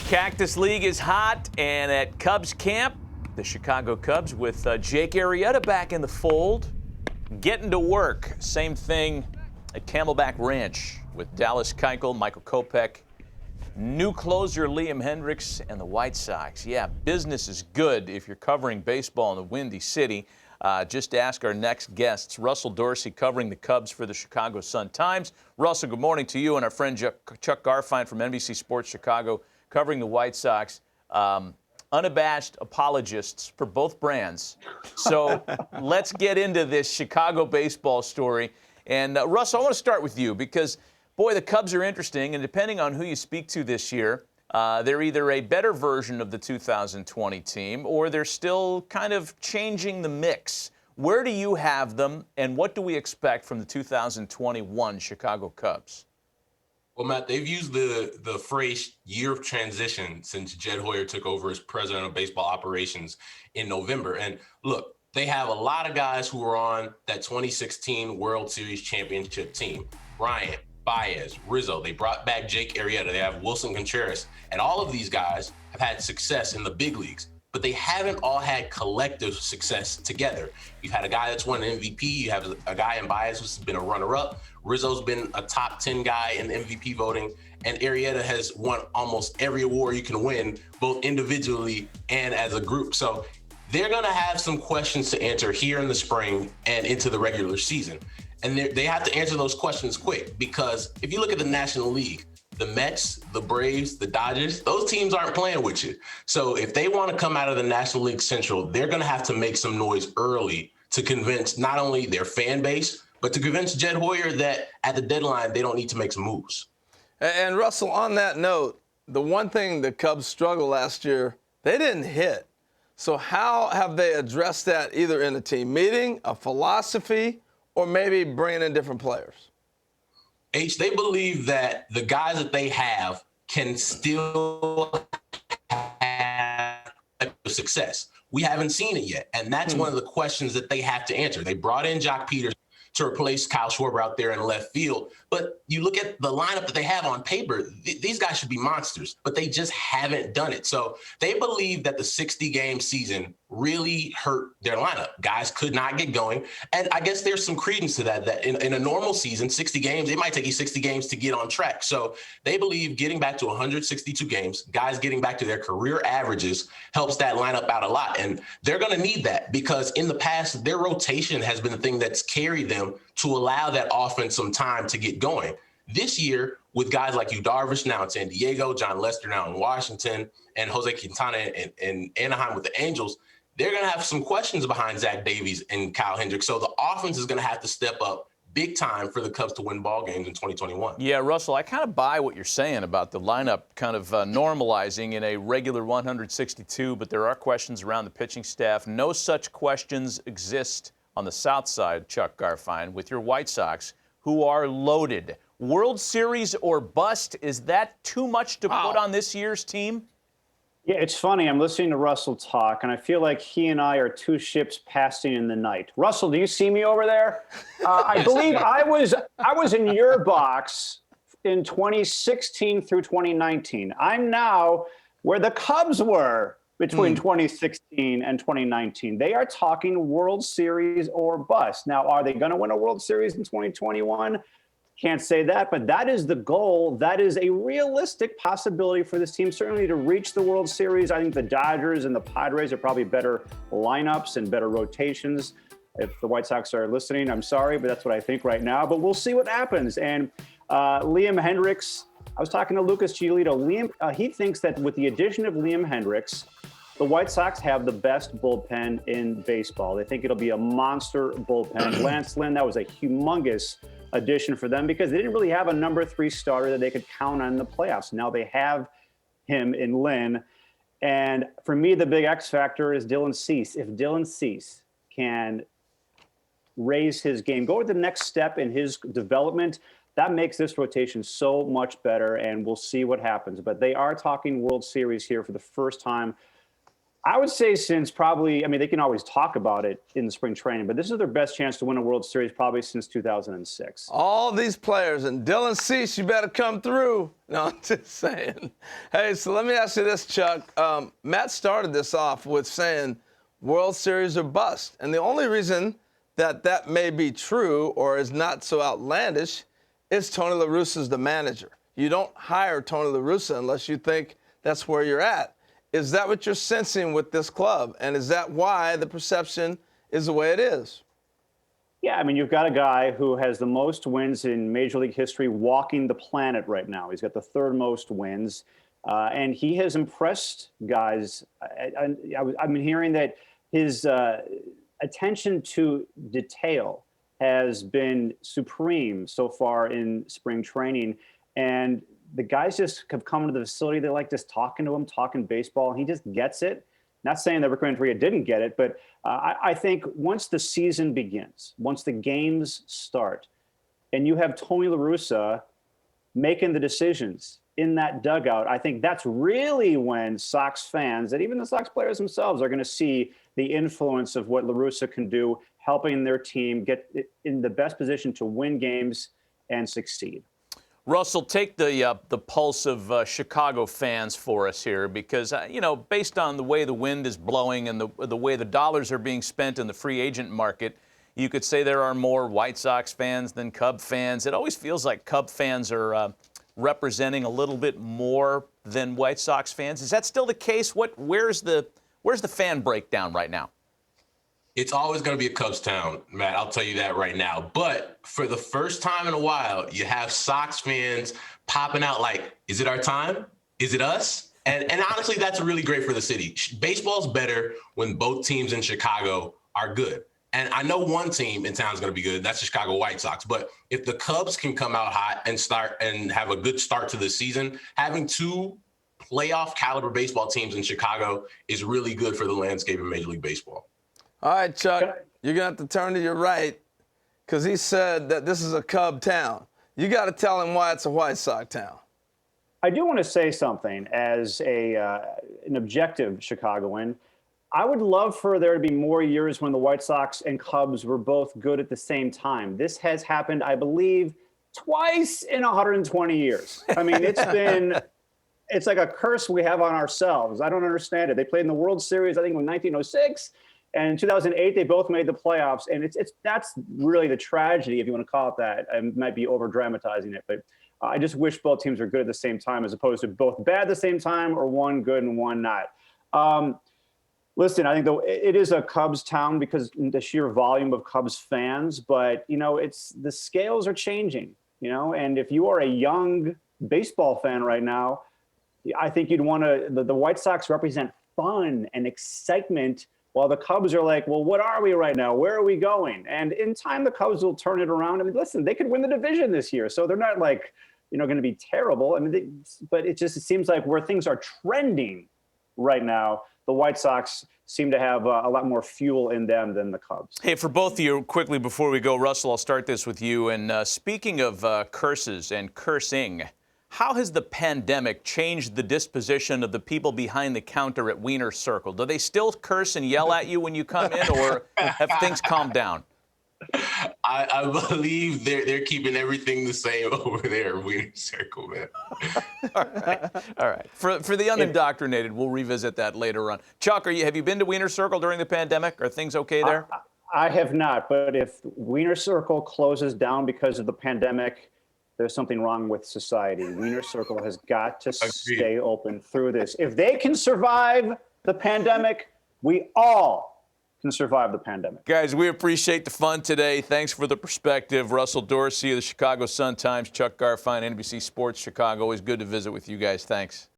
Cactus League is hot, and at Cubs camp, the Chicago Cubs with Jake Arrieta back in the fold, getting to work. Same thing at Camelback Ranch with Dallas Keuchel, Michael Kopech, new closer Liam Hendriks, and the White Sox. Yeah, business is good if you're covering baseball in the Windy City. Just ask our next guests. Russell Dorsey covering the Cubs for the Chicago Sun-Times. Russell, good morning to you, and our friend Chuck Garfien from NBC Sports Chicago covering the White Sox. Unabashed apologists for both brands. So let's get into this Chicago baseball story. And Russell, I want to start with you because, boy, the Cubs are interesting, and depending on who you speak to this year, they're either a better version of the 2020 team or they're still kind of changing the mix. Where do you have them, and what do we expect from the 2021 Chicago Cubs? Well, Matt, they've used the phrase year of transition since Jed Hoyer took over as president of baseball operations in November. And look, they have a lot of guys who were on that 2016 World Series championship team. Bryant, Baez, Rizzo. They brought back Jake Arrieta. They have Wilson Contreras. And all of these guys have had success in the big leagues, but they haven't all had collective success together. You've had a guy that's won an MVP. You have a guy in Baez who's been a runner-up. Rizzo's been a top 10 guy in MVP voting. And Arrieta has won almost every award you can win, both individually and as a group. So they're going to have some questions to answer here in the spring and into the regular season. And they have to answer those questions quick, because if you look at the National League, the Mets, the Braves, the Dodgers, those teams aren't playing with you. So if they want to come out of the National League Central, they're going to have to make some noise early to convince not only their fan base, but to convince Jed Hoyer that at the deadline, they don't need to make some moves. And Russell, on that note, the one thing the Cubs struggled last year, they didn't hit. So how have they addressed that, either in a team meeting, a philosophy, or maybe bringing in different players? They believe that the guys that they have can still have success. We haven't seen it yet, and that's one of the questions that they have to answer. They brought in Jock Peters to replace Kyle Schwarber out there in left field. But you look at the lineup that they have on paper, these guys should be monsters, but they just haven't done it. So they believe that the 60-game season really hurt their lineup. Guys could not get going. And I guess there's some credence to that in a normal season, 60 games, it might take you 60 games to get on track. So they believe getting back to 162 games, guys getting back to their career averages, helps that lineup out a lot. And they're going to need that, because in the past, their rotation has been the thing that's carried them to allow that offense some time to get going. This year, with guys like Yu Darvish now in San Diego, John Lester now in Washington, and Jose Quintana in Anaheim with the Angels, they're going to have some questions behind Zach Davies and Kyle Hendricks. So the offense is going to have to step up big time for the Cubs to win ball games in 2021. Yeah, Russell, I kind of buy what you're saying about the lineup kind of normalizing in a regular 162, but there are questions around the pitching staff. No such questions exist on the south side, Chuck Garfien, with your White Sox, who are loaded. World Series or bust, is that too much to put on this year's team? Yeah, it's funny. I'm listening to Russell talk, and I feel like he and I are two ships passing in the night. Russell, do you see me over there? I believe I was in your box in 2016 through 2019. I'm now where the Cubs were between 2016 and 2019. They are talking World Series or bust. Now, are they going to win a World Series in 2021? Can't say that, but that is the goal. That is a realistic possibility for this team, certainly to reach the World Series. I think the Dodgers and the Padres are probably better lineups and better rotations. If the White Sox are listening, I'm sorry, but that's what I think right now. But we'll see what happens. And Liam Hendriks, I was talking to Lucas Giolito. Liam, he thinks that with the addition of Liam Hendriks, the White Sox have the best bullpen in baseball. They think it'll be a monster bullpen. Lance Lynn, that was a humongous addition for them because they didn't really have a number 3 starter that they could count on in the playoffs. Now they have him in Lynn. And for me, the big X factor is Dylan Cease. If Dylan Cease can raise his game, go to the next step in his development, that makes this rotation so much better, and we'll see what happens. But they are talking World Series here for the first time I would say since probably, I mean, they can always talk about it in the spring training, but this is their best chance to win a World Series probably since 2006. All these players, and Dylan Cease, you better come through. No, I'm just saying. Hey, so let me ask you this, Chuck. Matt started this off with saying World Series or bust. And the only reason that may be true or is not so outlandish is Tony La Russa's the manager. You don't hire Tony La Russa unless you think that's where you're at. Is that what you're sensing with this club? And is that why the perception is the way it is? Yeah, I mean, you've got a guy who has the most wins in Major League history walking the planet right now. He's got the third most wins, and he has impressed guys. I've been hearing that his attention to detail has been supreme so far in spring training, and the guys just have come to the facility. They like just talking to him, talking baseball, and he just gets it. Not saying that Rick Renteria didn't get it, but I think once the season begins, once the games start, and you have Tony La Russa making the decisions in that dugout, I think that's really when Sox fans and even the Sox players themselves are going to see the influence of what La Russa can do, helping their team get in the best position to win games and succeed. Russell, take the pulse of Chicago fans for us here because, based on the way the wind is blowing and the way the dollars are being spent in the free agent market, you could say there are more White Sox fans than Cub fans. It always feels like Cub fans are representing a little bit more than White Sox fans. Is that still the case? Where's the fan breakdown right now? It's always going to be a Cubs town, Matt. I'll tell you that right now. But for the first time in a while, you have Sox fans popping out like, is it our time? Is it us? And honestly, that's really great for the city. Baseball's better when both teams in Chicago are good. And I know one team in town is going to be good. That's the Chicago White Sox. But if the Cubs can come out hot and start and have a good start to the season, having two playoff caliber baseball teams in Chicago is really good for the landscape of Major League Baseball. All right, Chuck, you're going to have to turn to your right because he said that this is a Cub town. You got to tell him why it's a White Sox town. I do want to say something as an objective Chicagoan. I would love for there to be more years when the White Sox and Cubs were both good at the same time. This has happened, I believe, twice in 120 years. I mean, it's like a curse we have on ourselves. I don't understand it. They played in the World Series, I think, in 1906. And in 2008, they both made the playoffs. And that's really the tragedy, if you want to call it that. I might be over-dramatizing it. But I just wish both teams were good at the same time as opposed to both bad at the same time or one good and one not. Listen, I think it is a Cubs town because the sheer volume of Cubs fans. But, the scales are changing, And if you are a young baseball fan right now, I think you'd want to – the White Sox represent fun and excitement while the Cubs are like, well, what are we right now? Where are we going? And in time, the Cubs will turn it around. I mean, listen, they could win the division this year. So they're not like, going to be terrible. I mean, but it seems like where things are trending right now, the White Sox seem to have a lot more fuel in them than the Cubs. Hey, for both of you, quickly before we go, Russell, I'll start this with you. And speaking of curses and cursing, how has the pandemic changed the disposition of the people behind the counter at Wiener Circle? Do they still curse and yell at you when you come in, or have things calmed down? I believe they're keeping everything the same over there at Wiener Circle, man. All right. For the unindoctrinated, we'll revisit that later on. Chuck, have you been to Wiener Circle during the pandemic? Are things okay there? I have not, but if Wiener Circle closes down because of the pandemic, there's something wrong with society. Wiener Circle has got to stay open through this. If they can survive the pandemic, we all can survive the pandemic. Guys, we appreciate the fun today. Thanks for the perspective. Russell Dorsey of the Chicago Sun-Times, Chuck Garfien, NBC Sports Chicago. Always good to visit with you guys. Thanks.